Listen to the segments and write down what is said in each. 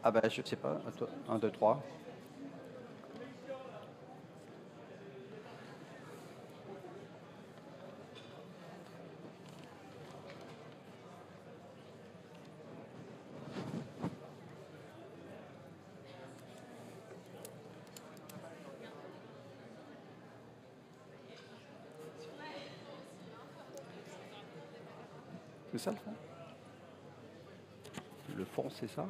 Ah ben, je sais pas. 1, 2, 3. C'est ça le fond? Le fond, c'est ça?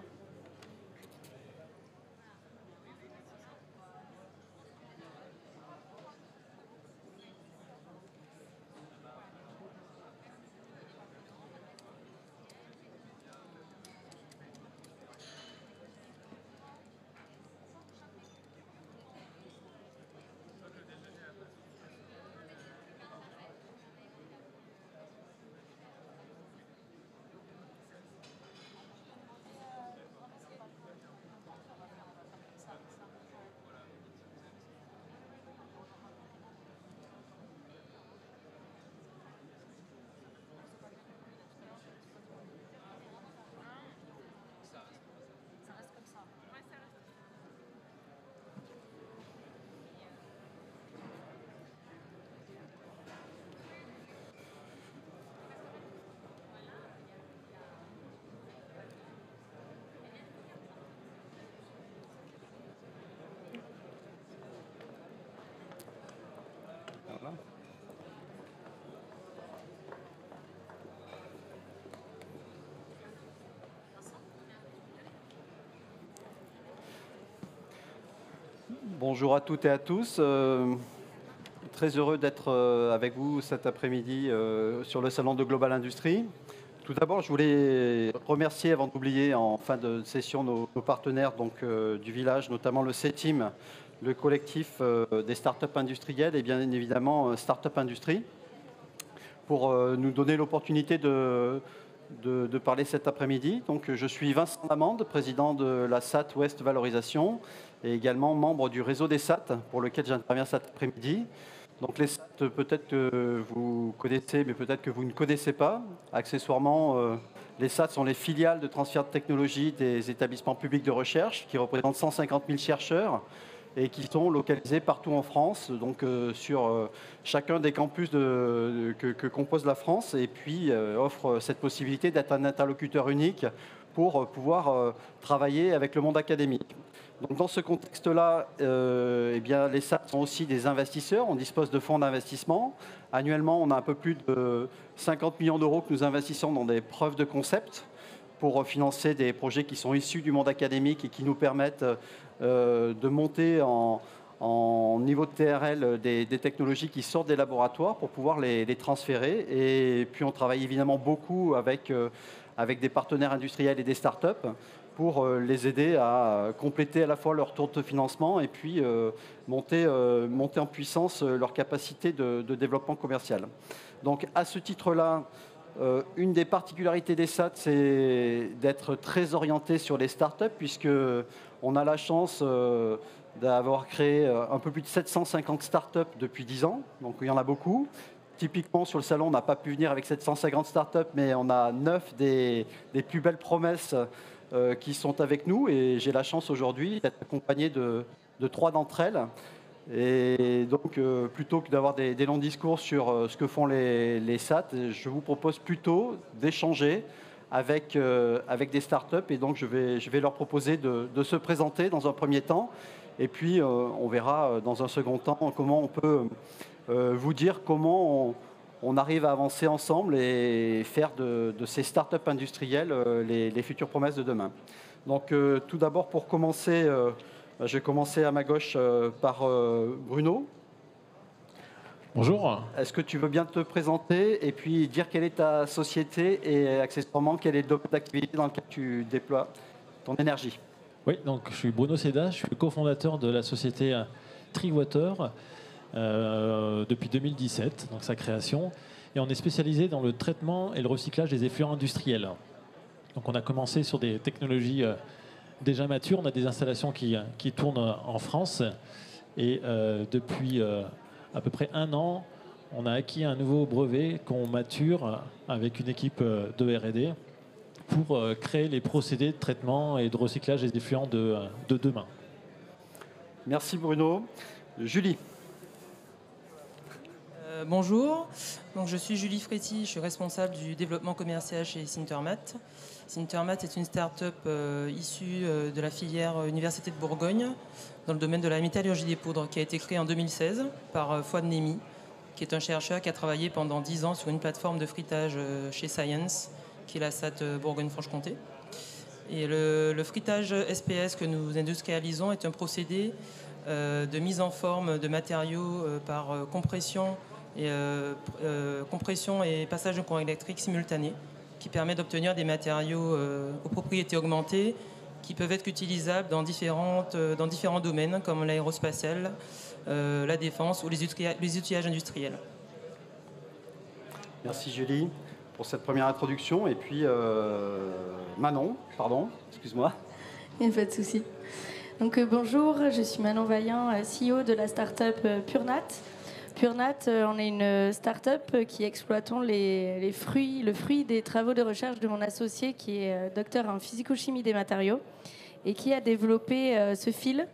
Voilà. Bonjour à toutes et à tous. Très heureux d'être avec vous cet après-midi sur le salon de Global Industry. Tout d'abord, je voulais remercier, avant d'oublier, en fin de session, nos partenaires du village, notamment le CETIM, le collectif des startups industrielles et bien évidemment Startup Industrie, pour nous donner l'opportunité de parler cet après-midi. Donc, je suis Vincent Lamande, président de la SAT Ouest Valorisation et également membre du réseau des SAT pour lequel j'interviens cet après-midi. Donc les SAT, peut-être que vous connaissez, mais peut-être que vous ne connaissez pas. Accessoirement, les SAT sont les filiales de transfert de technologie des établissements publics de recherche qui représentent 150 000 chercheurs et qui sont localisés partout en France, donc sur chacun des campus que compose la France, et puis offre cette possibilité d'être un interlocuteur unique pour pouvoir travailler avec le monde académique. Donc, dans ce contexte-là, eh bien, les SAT sont aussi des investisseurs. On dispose de fonds d'investissement. Annuellement, on a un peu plus de 50 millions d'euros que nous investissons dans des preuves de concept pour financer des projets qui sont issus du monde académique et qui nous permettent de monter en niveau de TRL des technologies qui sortent des laboratoires pour pouvoir les transférer. Et puis, on travaille évidemment beaucoup avec des partenaires industriels et des startups pour les aider à compléter à la fois leur tour de financement et puis monter en puissance leur capacité de développement commercial. Donc à ce titre-là, une des particularités des SAT, c'est d'être très orienté sur les startups, puisqu'on a la chance d'avoir créé un peu plus de 750 startups depuis 10 ans, donc il y en a beaucoup. Typiquement, sur le salon, on n'a pas pu venir avec 750 startups, mais on a 9 des plus belles promesses qui sont avec nous. Et j'ai la chance aujourd'hui d'être accompagné de 3 d'entre elles. Et donc, plutôt que d'avoir des longs discours sur ce que font les SAT, je vous propose plutôt d'échanger avec des startups. Et donc, je vais leur proposer de se présenter dans un premier temps. Et puis, on verra dans un second temps comment on peut vous dire comment on arrive à avancer ensemble et faire de ces startups industrielles les futures promesses de demain. Donc, tout d'abord, pour commencer, je vais commencer à ma gauche par Bruno. Bonjour. Est-ce que tu veux bien te présenter et puis dire quelle est ta société et accessoirement quel est le domaine d'activité dans lequel tu déploies ton énergie? Oui, donc je suis Bruno Seda, je suis le cofondateur de la société Treewater depuis 2017, donc sa création. Et on est spécialisé dans le traitement et le recyclage des effluents industriels. Donc on a commencé sur des technologies déjà matures. On a des installations qui tournent en France. Et depuis à peu près 1 an, on a acquis un nouveau brevet qu'on mature avec une équipe de R&D pour créer les procédés de traitement et de recyclage des effluents de demain. Merci Bruno. Julie. Bonjour, donc, je suis Julie Fréty, je suis responsable du développement commercial chez Sintermat. Sintermat est une start-up issue de la filière Université de Bourgogne dans le domaine de la métallurgie des poudres qui a été créée en 2016 par Fouad Nemi, qui est un chercheur qui a travaillé pendant 10 ans sur une plateforme de frittage chez Science, qui est la SAT Bourgogne-Franche-Comté. Et le frittage SPS que nous industrialisons est un procédé de mise en forme de matériaux par compression et passage de courant électrique simultané, qui permet d'obtenir des matériaux aux propriétés augmentées qui peuvent être utilisables dans différents domaines comme l'aérospatial, la défense ou les outillages industriels. Merci Julie pour cette première introduction. Et puis Manon, pardon, excuse-moi. Il n'y a pas de souci. Donc bonjour, je suis Manon Vaillant, CEO de la start-up Purnat. Purnat, on est une start-up qui exploitons le fruit des travaux de recherche de mon associé qui est docteur en physico-chimie des matériaux et qui a développé ce fil.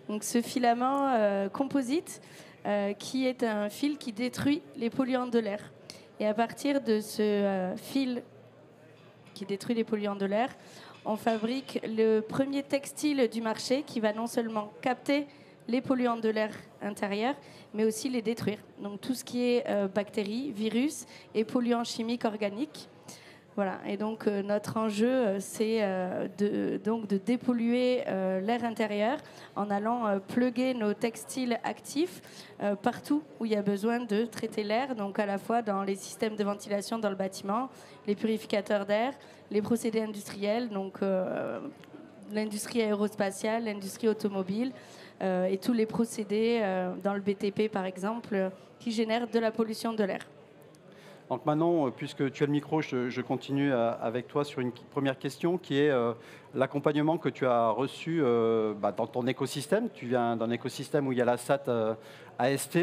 Donc ce filament composite qui est un fil qui détruit les polluants de l'air. Et à partir de ce fil qui détruit les polluants de l'air, on fabrique le premier textile du marché qui va non seulement capter les polluants de l'air intérieur, mais aussi les détruire. Donc tout ce qui est bactéries, virus et polluants chimiques organiques. Voilà. Et donc notre enjeu, c'est de dépolluer l'air intérieur en allant plugger nos textiles actifs partout où il y a besoin de traiter l'air, donc à la fois dans les systèmes de ventilation dans le bâtiment, les purificateurs d'air, les procédés industriels, donc l'industrie aérospatiale, l'industrie automobile, et tous les procédés dans le BTP, par exemple, qui génèrent de la pollution de l'air. Donc Manon, puisque tu as le micro, je continue avec toi sur une première question qui est l'accompagnement que tu as reçu dans ton écosystème. Tu viens d'un écosystème où il y a la SAT AST.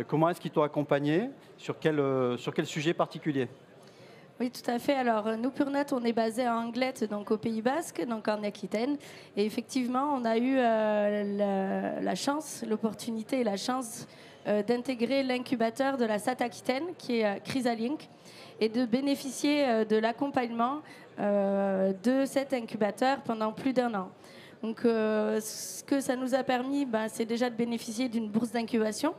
Comment est-ce qu'ils t'ont accompagné? Sur quel sujet particulier? Oui, tout à fait. Alors, nous, Purnat, on est basé à Anglet, donc au Pays Basque, donc en Aquitaine. Et effectivement, on a eu la chance, l'opportunité et la chance d'intégrer l'incubateur de la SAT Aquitaine, qui est Chrysalink, et de bénéficier de l'accompagnement de cet incubateur pendant plus d'1 an. Donc, ce que ça nous a permis, c'est déjà de bénéficier d'une bourse d'incubation,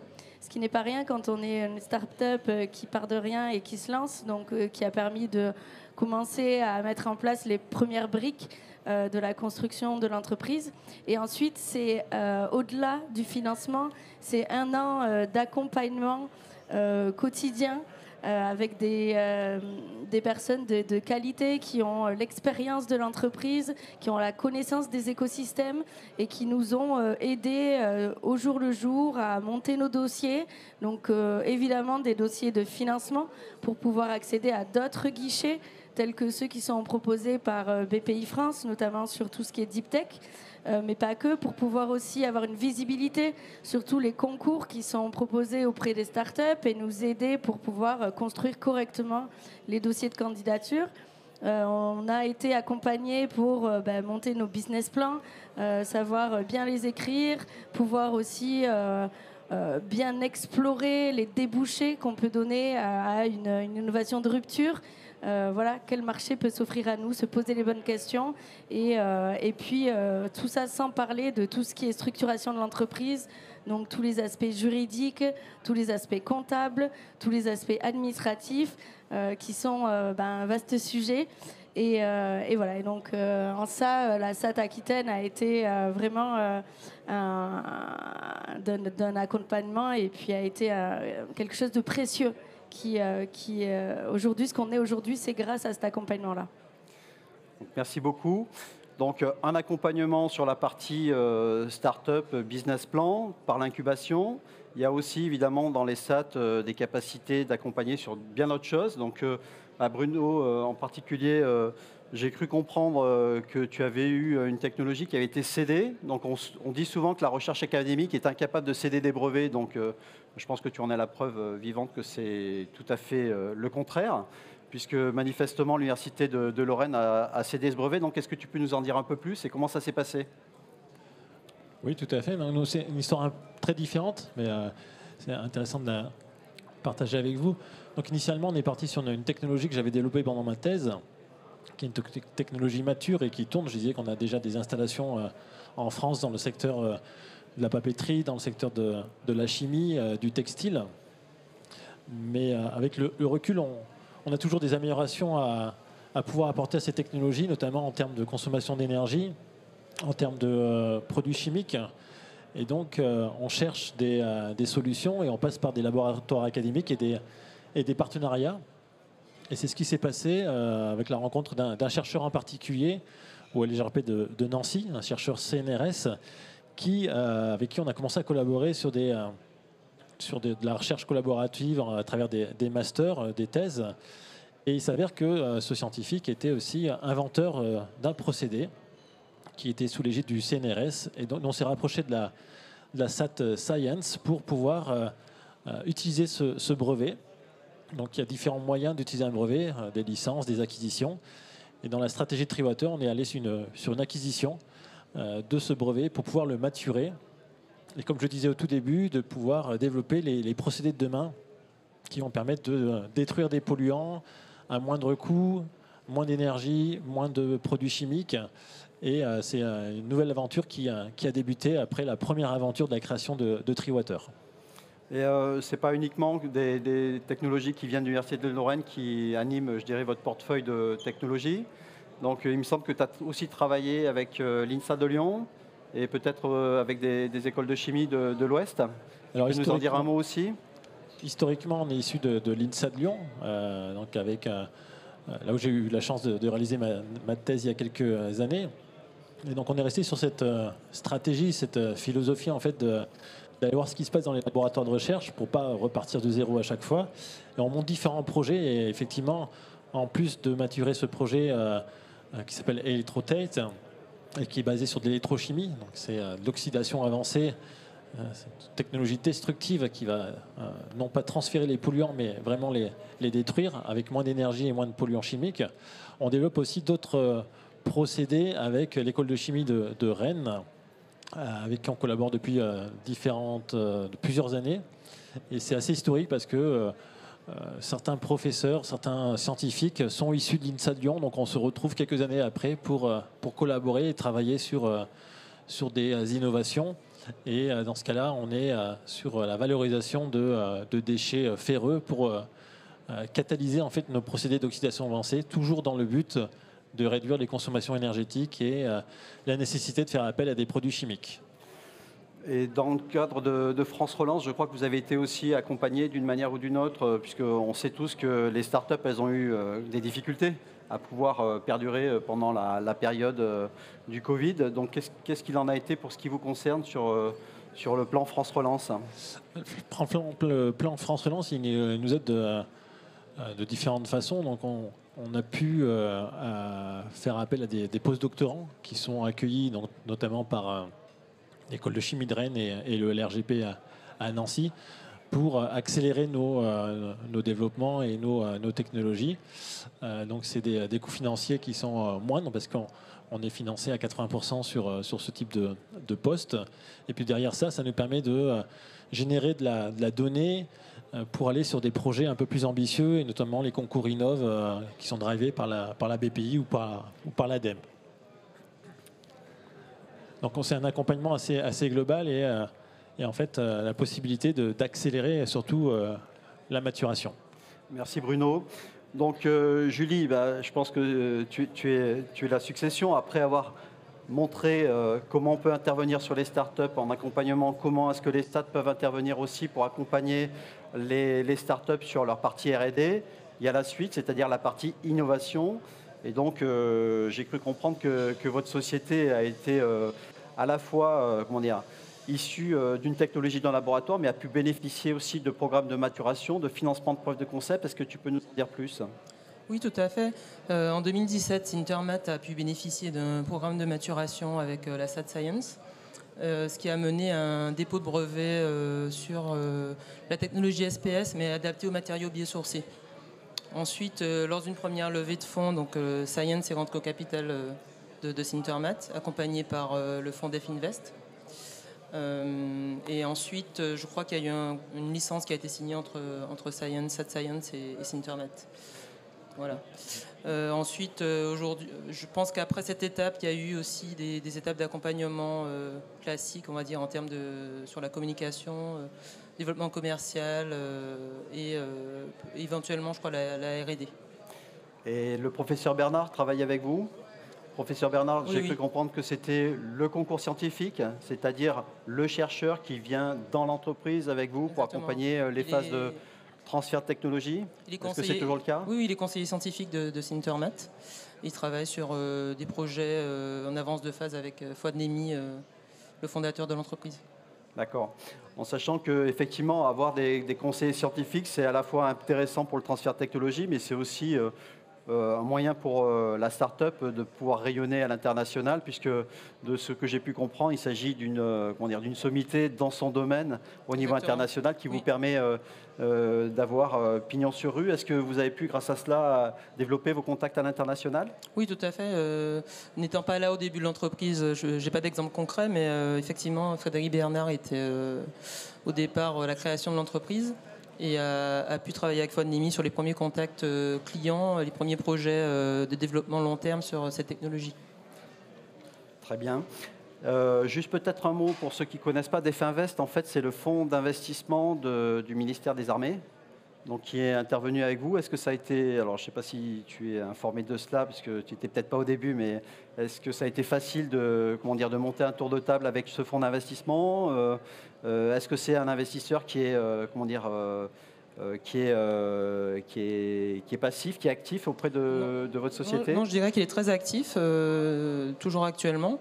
ce qui n'est pas rien quand on est une start-up qui part de rien et qui se lance, donc qui a permis de commencer à mettre en place les premières briques de la construction de l'entreprise. Et ensuite, c'est au-delà du financement, c'est 1 an d'accompagnement quotidien avec des personnes de qualité qui ont l'expérience de l'entreprise, qui ont la connaissance des écosystèmes et qui nous ont aidés au jour le jour à monter nos dossiers. Donc évidemment des dossiers de financement pour pouvoir accéder à d'autres guichets tels que ceux qui sont proposés par BPI France, notamment sur tout ce qui est Deep Tech. Mais pas que, pour pouvoir aussi avoir une visibilité sur tous les concours qui sont proposés auprès des startups et nous aider pour pouvoir construire correctement les dossiers de candidature. On a été accompagnés pour monter nos business plans, savoir bien les écrire, pouvoir aussi bien explorer les débouchés qu'on peut donner à une innovation de rupture. Voilà, quel marché peut s'offrir à nous, se poser les bonnes questions et puis tout ça sans parler de tout ce qui est structuration de l'entreprise, donc tous les aspects juridiques, tous les aspects comptables, tous les aspects administratifs qui sont un vaste sujet. Et voilà, et donc en ça, la SAT Aquitaine a été vraiment d'un accompagnement et puis a été quelque chose de précieux qui aujourd'hui, ce qu'on est aujourd'hui, c'est grâce à cet accompagnement-là. Merci beaucoup. Donc un accompagnement sur la partie start-up, business plan, par l'incubation. Il y a aussi évidemment dans les SAT des capacités d'accompagner sur bien d'autres choses. Donc à Bruno en particulier, j'ai cru comprendre que tu avais eu une technologie qui avait été cédée. Donc on dit souvent que la recherche académique est incapable de céder des brevets. Donc je pense que tu en as la preuve vivante que c'est tout à fait le contraire. puisque manifestement l'Université de Lorraine a cédé ce brevet. Donc est-ce que tu peux nous en dire un peu plus et comment ça s'est passé? Oui, tout à fait. Nous, c'est une histoire très différente, mais c'est intéressant de la partager avec vous. Donc initialement, on est parti sur une technologie que j'avais développée pendant ma thèse, qui est une technologie mature et qui tourne. Je disais qu'on a déjà des installations en France dans le secteur de la papeterie, dans le secteur de la chimie, du textile. Mais avec le recul, on a toujours des améliorations à pouvoir apporter à ces technologies, notamment en termes de consommation d'énergie, en termes de produits chimiques. Et donc, on cherche des solutions et on passe par des laboratoires académiques et des partenariats. Et c'est ce qui s'est passé avec la rencontre d'un chercheur en particulier au LGRP de Nancy, un chercheur CNRS, avec qui on a commencé à collaborer sur de la recherche collaborative à travers des masters, des thèses. Et il s'avère que ce scientifique était aussi inventeur d'un procédé qui était sous l'égide du CNRS. Et donc, on s'est rapproché de la SAT Science pour pouvoir utiliser ce brevet. Donc, il y a différents moyens d'utiliser un brevet, des licences, des acquisitions. Et dans la stratégie de Treewater, on est allé sur une acquisition de ce brevet pour pouvoir le maturer. Et comme je disais au tout début, de pouvoir développer les procédés de demain qui vont permettre de détruire des polluants à moindre coût, moins d'énergie, moins de produits chimiques. Et c'est une nouvelle aventure qui a débuté après la première aventure de la création de Treewater. Et ce n'est pas uniquement des technologies qui viennent de l'Université de Lorraine qui animent, je dirais, votre portefeuille de technologies. Donc il me semble que tu as aussi travaillé avec l'INSA de Lyon et peut-être avec des écoles de chimie de l'Ouest. Tu peux nous en dire un mot aussi? Historiquement, on est issu de l'INSA de Lyon, donc avec, là où j'ai eu la chance de réaliser ma thèse il y a quelques années. Et donc on est resté sur cette stratégie, cette philosophie en fait d'aller voir ce qui se passe dans les laboratoires de recherche pour ne pas repartir de zéro à chaque fois. Et on monte différents projets et effectivement, en plus de maturer ce projet qui s'appelle Electrotate et qui est basé sur de l'électrochimie, donc c'est de l'oxydation avancée, c'est une technologie destructive qui va non pas transférer les polluants mais vraiment les détruire avec moins d'énergie et moins de polluants chimiques. On développe aussi d'autres procédés avec l'école de chimie de Rennes, avec qui on collabore depuis plusieurs années. Et c'est assez historique parce que certains professeurs, certains scientifiques sont issus de l'INSA de Lyon, donc on se retrouve quelques années après pour collaborer et travailler sur des innovations. Et dans ce cas-là, on est sur la valorisation de déchets ferreux pour catalyser en fait nos procédés d'oxydation avancée, toujours dans le but de réduire les consommations énergétiques et la nécessité de faire appel à des produits chimiques. Et dans le cadre de France Relance, je crois que vous avez été aussi accompagné d'une manière ou d'une autre, puisqu'on sait tous que les startups, elles ont eu des difficultés à pouvoir perdurer pendant la période du Covid. Donc qu'est-ce qu'il en a été pour ce qui vous concerne sur le plan France Relance? Le plan France Relance, il nous aide de différentes façons. Donc on a pu faire appel à des post-doctorants qui sont accueillis donc, notamment par l'école de chimie de Rennes et le LRGP à Nancy pour accélérer nos développements et nos technologies. Donc c'est des coûts financiers qui sont moindres parce qu'on est financé à 80% sur ce type de poste. Et puis derrière ça nous permet de générer de la donnée pour aller sur des projets un peu plus ambitieux, et notamment les concours Innov qui sont drivés par la BPI ou par l'ADEME. Donc c'est un accompagnement assez global et en fait la possibilité d'accélérer surtout la maturation. Merci Bruno. Donc Julie, je pense que tu es la succession après avoir montré comment on peut intervenir sur les startups en accompagnement, comment est-ce que les stats peuvent intervenir aussi pour accompagner les startups sur leur partie R&D. Il y a la suite, c'est-à-dire la partie innovation. Et donc j'ai cru comprendre que votre société a été à la fois issue d'une technologie dans le laboratoire, mais a pu bénéficier aussi de programmes de maturation, de financement de preuves de concept. Est-ce que tu peux nous en dire plus ? Oui, tout à fait. En 2017, Sintermat a pu bénéficier d'un programme de maturation avec la SAT Science, ce qui a mené à un dépôt de brevet sur la technologie SPS, mais adaptée aux matériaux biosourcés. Ensuite, lors d'une première levée de fonds, donc Science et Rentco Capital de Sintermat, accompagné par le fonds Definvest. Et ensuite, je crois qu'il y a eu une licence qui a été signée entre Science, Sat Science et Sintermat. Voilà. Ensuite, aujourd'hui, je pense qu'après cette étape, il y a eu aussi des étapes d'accompagnement classiques, on va dire, en termes sur la communication, développement commercial et éventuellement, je crois, la R&D. Et le professeur Bernard travaille avec vous. Professeur Bernard, j'ai cru comprendre que c'était le concours scientifique, c'est-à-dire le chercheur qui vient dans l'entreprise avec vous pour accompagner les phases de transfert de technologie. Est-ce que c'est toujours le cas? Oui, il est conseiller scientifique de Sintermat. Il travaille sur des projets en avance de phase avec Fouad Nemi, le fondateur de l'entreprise. D'accord. En sachant qu'effectivement, avoir des conseillers scientifiques, c'est à la fois intéressant pour le transfert de technologie, mais c'est aussi un moyen pour la start-up de pouvoir rayonner à l'international, puisque de ce que j'ai pu comprendre, il s'agit d'une sommité dans son domaine au niveau international qui vous permet d'avoir pignon sur rue. Est-ce que vous avez pu, grâce à cela, développer vos contacts à l'international? Oui, tout à fait. N'étant pas là au début de l'entreprise, je n'ai pas d'exemple concret, mais effectivement, Frédéric Bernard était au départ la création de l'entreprise et a pu travailler avec Fouad Nemi sur les premiers contacts clients, les premiers projets de développement long terme sur cette technologie. Très bien. Juste peut-être un mot pour ceux qui ne connaissent pas Definvest. En fait, c'est le fonds d'investissement du ministère des Armées, donc qui est intervenu avec vous. Est-ce que ça a été, alors je ne sais pas si tu es informé de cela, parce que tu n'étais peut-être pas au début, mais est-ce que ça a été facile de monter un tour de table avec ce fonds d'investissement? Est-ce que c'est un investisseur qui est, qui est passif, qui est actif auprès de votre société? Non, je dirais qu'il est très actif, toujours actuellement,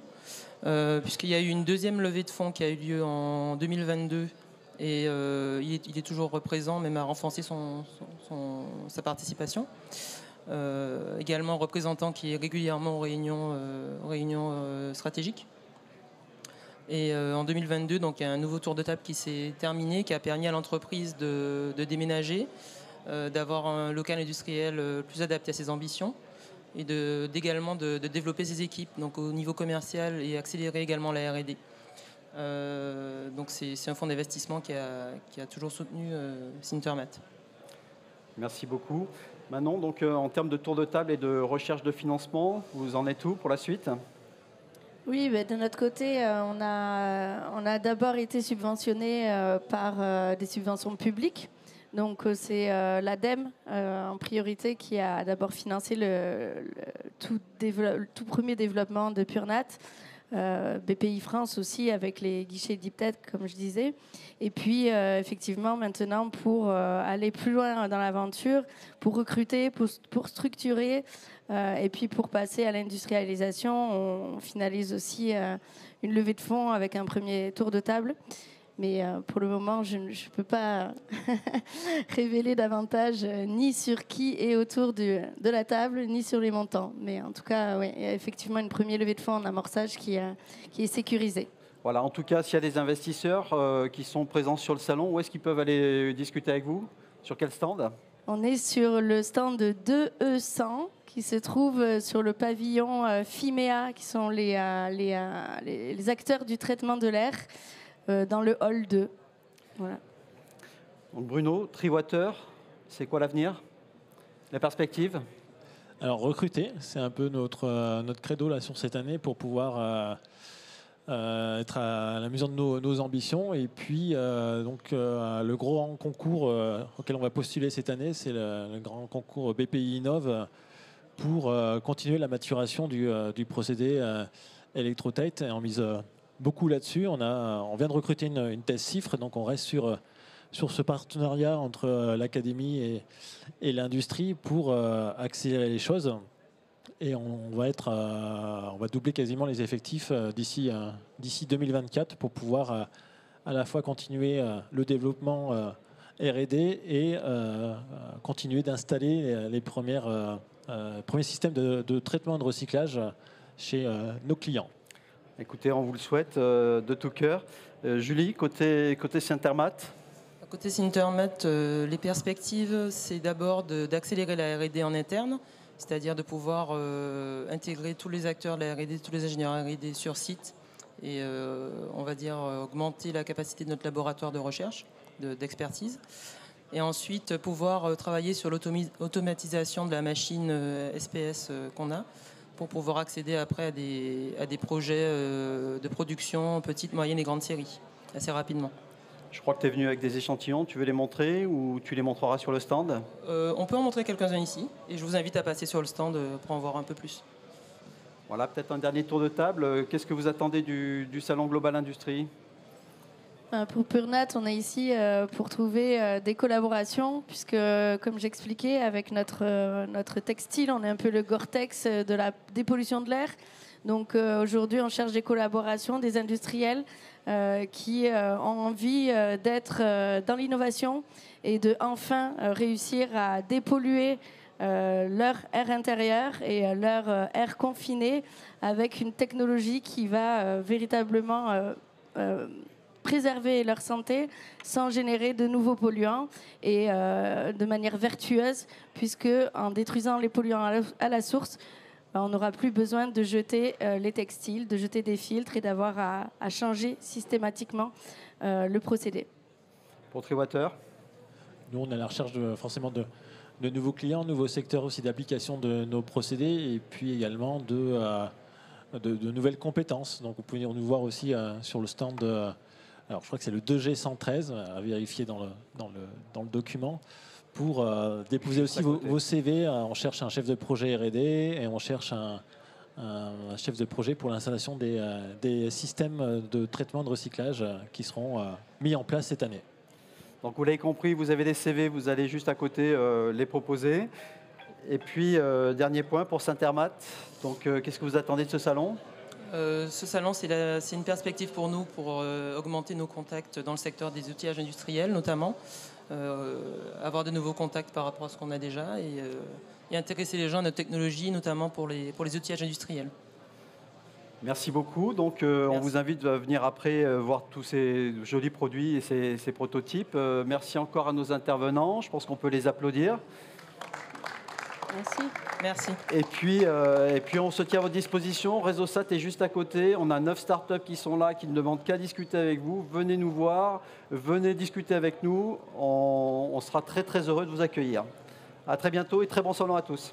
puisqu'il y a eu une deuxième levée de fonds qui a eu lieu en 2022 et il est toujours présent, même à renforcer sa participation. Également représentant qui est régulièrement aux réunions stratégiques. Et en 2022, donc, il y a un nouveau tour de table qui s'est terminé, qui a permis à l'entreprise de déménager, d'avoir un local industriel plus adapté à ses ambitions et également de développer ses équipes donc, au niveau commercial et accélérer également la R&D. Donc c'est un fonds d'investissement qui a toujours soutenu Sintermat. Merci beaucoup. Manon, donc, en termes de tour de table et de recherche de financement, vous en êtes où pour la suite? Oui, de notre côté, on a d'abord été subventionné par des subventions publiques. Donc c'est l'ADEME en priorité qui a d'abord financé le tout premier développement de PureNat. BPI France aussi avec les guichets DeepTech comme je disais, et puis effectivement maintenant pour aller plus loin dans l'aventure, pour recruter, pour structurer et puis pour passer à l'industrialisation, on finalise aussi une levée de fonds avec un premier tour de table. Mais pour le moment, je ne peux pas révéler davantage ni sur qui est autour de la table, ni sur les montants. Mais en tout cas, ouais, il y a effectivement une première levée de fonds en amorçage qui est sécurisée. Voilà, en tout cas, s'il y a des investisseurs qui sont présents sur le salon, où est-ce qu'ils peuvent aller discuter avec vous? Sur quel stand? On est sur le stand de 2E100 qui se trouve sur le pavillon FIMEA, qui sont les acteurs du traitement de l'air. Dans le hall 2. Voilà. Donc Bruno, Triwater, c'est quoi l'avenir? La perspective? Alors recruter, c'est un peu notre credo là, sur cette année pour pouvoir être à la mesure de nos ambitions. Et puis le grand concours auquel on va postuler cette année, c'est le grand concours BPI Innov pour continuer la maturation du procédé électrotate en mise beaucoup là-dessus. On vient de recruter une thèse CIFRE, donc on reste sur ce partenariat entre l'académie et l'industrie pour accélérer les choses. Et on va doubler quasiment les effectifs d'ici 2024 pour pouvoir à la fois continuer le développement R&D et continuer d'installer les premiers systèmes de traitement et de recyclage chez nos clients. Écoutez, on vous le souhaite de tout cœur. Julie, côté Sintermat? Côté Sintermat, les perspectives, c'est d'abord d'accélérer la R&D en interne, c'est-à-dire de pouvoir intégrer tous les acteurs de la R&D, tous les ingénieurs R&D sur site et on va dire augmenter la capacité de notre laboratoire de recherche, d'expertise. Et ensuite, pouvoir travailler sur l'automatisation de la machine SPS qu'on a pour pouvoir accéder après à des projets de production petites, moyennes et grandes séries assez rapidement. Je crois que tu es venu avec des échantillons, tu veux les montrer ou tu les montreras sur le stand? On peut en montrer quelques-uns ici et je vous invite à passer sur le stand pour en voir un peu plus. Voilà, peut-être un dernier tour de table. Qu'est-ce que vous attendez du Salon Global Industrie? Pour PureNat, on est ici pour trouver des collaborations, puisque, comme j'expliquais, avec notre textile, on est un peu le Gore-Tex de la dépollution de l'air. Donc aujourd'hui, on cherche des collaborations, des industriels qui ont envie d'être dans l'innovation et de enfin réussir à dépolluer leur air intérieur et leur air confiné avec une technologie qui va véritablement préserver leur santé sans générer de nouveaux polluants et de manière vertueuse, puisque en détruisant les polluants à la source, on n'aura plus besoin de jeter les textiles, de jeter des filtres et d'avoir à changer systématiquement le procédé. Pour Triwater? Nous, on est à la recherche forcément de nouveaux clients, nouveaux secteurs aussi d'application de nos procédés et puis également de nouvelles compétences. Donc vous pouvez venir nous voir aussi sur le stand. Alors je crois que c'est le 2G113 à vérifier dans le document pour déposer aussi vos CV. On cherche un chef de projet R&D et on cherche un chef de projet pour l'installation des systèmes de traitement de recyclage qui seront mis en place cette année. Donc vous l'avez compris, vous avez des CV, vous allez juste à côté les proposer. Et puis, dernier point pour Sintermat. Donc qu'est-ce que vous attendez de ce salon? Ce salon, c'est une perspective pour nous pour augmenter nos contacts dans le secteur des outillages industriels notamment, avoir de nouveaux contacts par rapport à ce qu'on a déjà et intéresser les gens à notre technologie, notamment pour les outillages industriels. Merci beaucoup. Donc, on vous invite à venir après voir tous ces jolis produits et ces prototypes. Merci encore à nos intervenants. Je pense qu'on peut les applaudir. Merci. Merci. Et puis, on se tient à votre disposition. RéseauSat est juste à côté. On a 9 startups qui sont là, qui ne demandent qu'à discuter avec vous. Venez nous voir, venez discuter avec nous. On sera très, très heureux de vous accueillir. À très bientôt et très bon salon à tous.